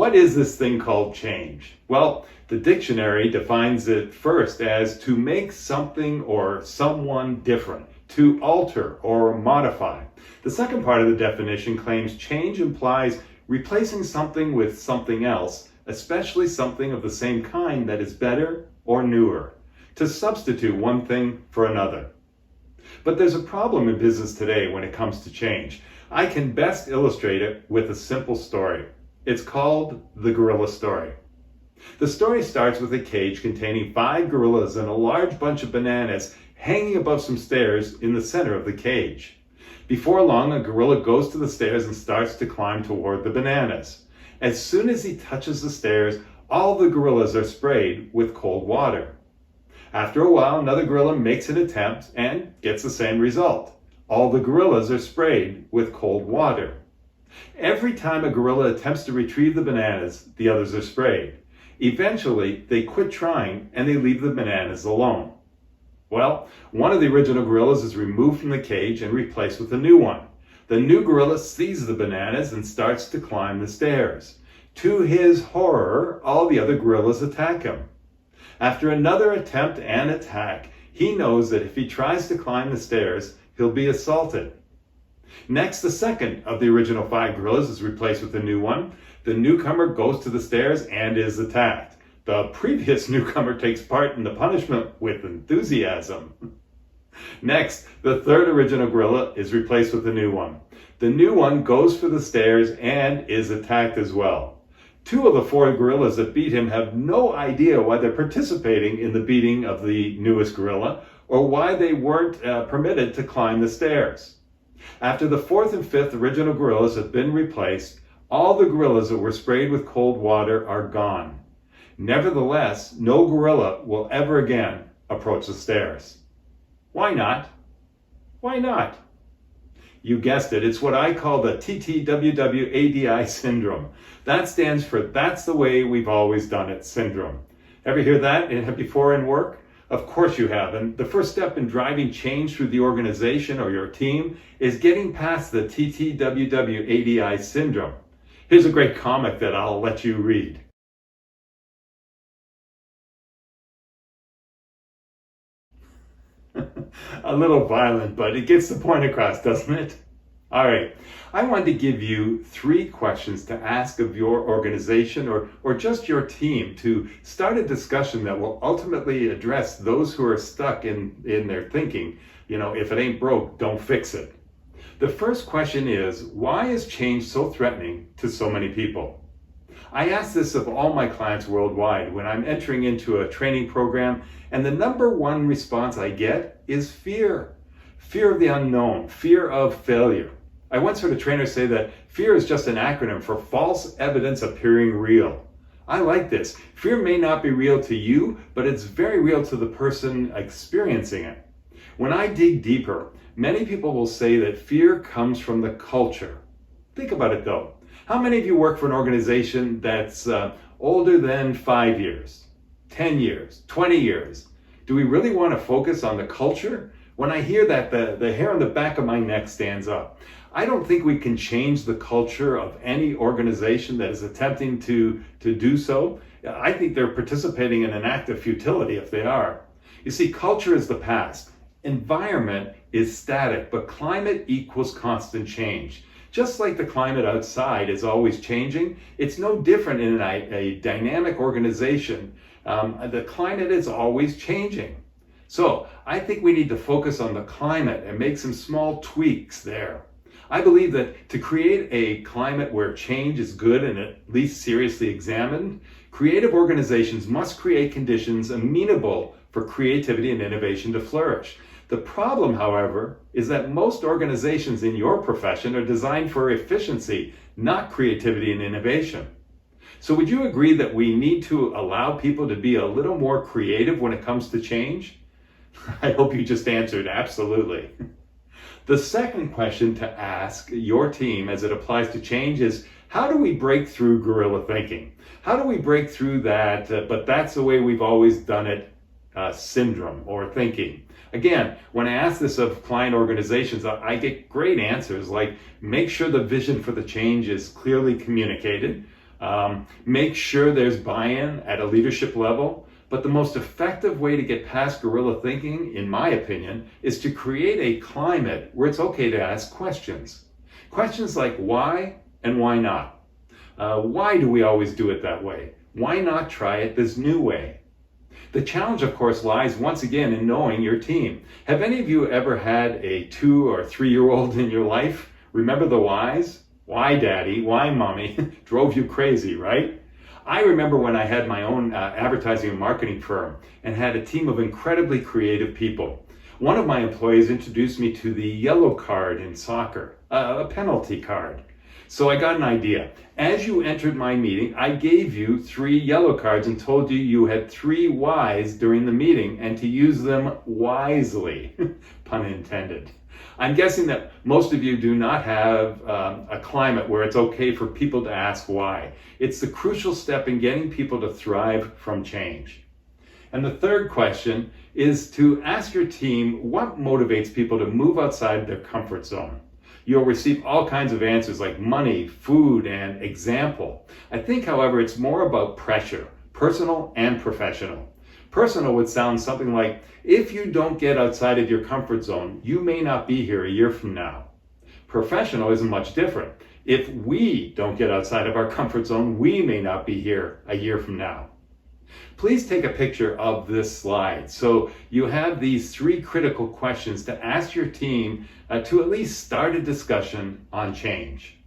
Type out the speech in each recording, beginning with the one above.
What is this thing called change? Well, the dictionary defines it first as to make something or someone different, to alter or modify. The second part of the definition claims change implies replacing something with something else, especially something of the same kind that is better or newer, to substitute one thing for another. But there's a problem in business today when it comes to change. I can best illustrate it with a simple story. It's called the gorilla story. The story starts with a cage containing 5 gorillas and a large bunch of bananas hanging above some stairs in the center of the cage. Before long, a gorilla goes to the stairs and starts to climb toward the bananas. As soon as he touches the stairs, all the gorillas are sprayed with cold water. After a while, another gorilla makes an attempt and gets the same result. All the gorillas are sprayed with cold water. Every time a gorilla attempts to retrieve the bananas, the others are sprayed. Eventually, they quit trying and they leave the bananas alone. Well, one of the original gorillas is removed from the cage and replaced with a new one. The new gorilla sees the bananas and starts to climb the stairs. To his horror, all the other gorillas attack him. After another attempt and attack, he knows that if he tries to climb the stairs, he'll be assaulted. Next, the second of the original 5 gorillas is replaced with a new one. The newcomer goes to the stairs and is attacked. The previous newcomer takes part in the punishment with enthusiasm. Next, the third original gorilla is replaced with a new one. The new one goes for the stairs and is attacked as well. 2 of the 4 gorillas that beat him have no idea why they're participating in the beating of the newest gorilla or why they weren't permitted to climb the stairs. After the 4th and 5th original gorillas have been replaced, all the gorillas that were sprayed with cold water are gone. Nevertheless, no gorilla will ever again approach the stairs. Why not? Why not? You guessed it, it's what I call the TTWWADI syndrome. That stands for that's the way we've always done it syndrome. Ever hear that before in work? Of course you have. And the first step in driving change through the organization or your team is getting past the TTWWADI syndrome. Here's a great comic that I'll let you read. A little violent, but it gets the point across, doesn't it? All right, I wanted to give you 3 questions to ask of your organization or just your team to start a discussion that will ultimately address those who are stuck in their thinking. You know, if it ain't broke, don't fix it. The first question is, why is change so threatening to so many people? I ask this of all my clients worldwide when I'm entering into a training program, and the number 1 response I get is fear. Fear of the unknown, fear of failure. I once heard a trainer say that fear is just an acronym for false evidence appearing real. I like this. Fear may not be real to you, but it's very real to the person experiencing it. When I dig deeper, many people will say that fear comes from the culture. Think about it though. How many of you work for an organization that's older than 5 years, 10 years, 20 years? Do we really want to focus on the culture? When I hear that, the hair on the back of my neck stands up. I don't think we can change the culture of any organization that is attempting to do so. I think they're participating in an act of futility if they are. You see, culture is the past. Environment is static, but climate equals constant change. Just like the climate outside is always changing, it's no different in a dynamic organization. The climate is always changing. So I think we need to focus on the climate and make some small tweaks there. I believe that to create a climate where change is good and at least seriously examined, creative organizations must create conditions amenable for creativity and innovation to flourish. The problem, however, is that most organizations in your profession are designed for efficiency, not creativity and innovation. So would you agree that we need to allow people to be a little more creative when it comes to change? I hope you just answered absolutely. The second question to ask your team as it applies to change is, how do we break through guerrilla thinking? How do we break through that, but that's the way we've always done it, syndrome or thinking? Again, when I ask this of client organizations, I get great answers like, make sure the vision for the change is clearly communicated. Make sure there's buy-in at a leadership level. But the most effective way to get past guerrilla thinking, in my opinion, is to create a climate where it's okay to ask questions. Questions like why and why not? Why do we always do it that way? Why not try it this new way? The challenge, of course, lies once again in knowing your team. Have any of you ever had a 2 or 3-year-old in your life? Remember the whys? Why daddy? Why mommy? Drove you crazy, right? I remember when I had my own advertising and marketing firm and had a team of incredibly creative people. One of my employees introduced me to the yellow card in soccer, a penalty card. So I got an idea. As you entered my meeting, I gave you 3 yellow cards and told you you had 3 whys during the meeting and to use them wisely, pun intended. I'm guessing that most of you do not have a climate where it's okay for people to ask why. It's the crucial step in getting people to thrive from change. And the third question is to ask your team what motivates people to move outside their comfort zone. You'll receive all kinds of answers like money, food, and example. I think, however, it's more about pressure, personal and professional. Personal would sound something like, if you don't get outside of your comfort zone, you may not be here a year from now. Professional isn't much different. If we don't get outside of our comfort zone, we may not be here a year from now. Please take a picture of this slide. So you have these 3 critical questions to ask your team to at least start a discussion on change.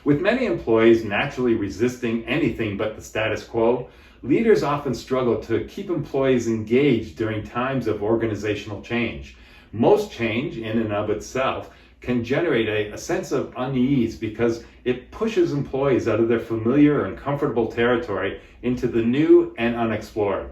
With many employees naturally resisting anything but the status quo, leaders often struggle to keep employees engaged during times of organizational change. Most change in and of itself can generate a sense of unease because it pushes employees out of their familiar and comfortable territory into the new and unexplored.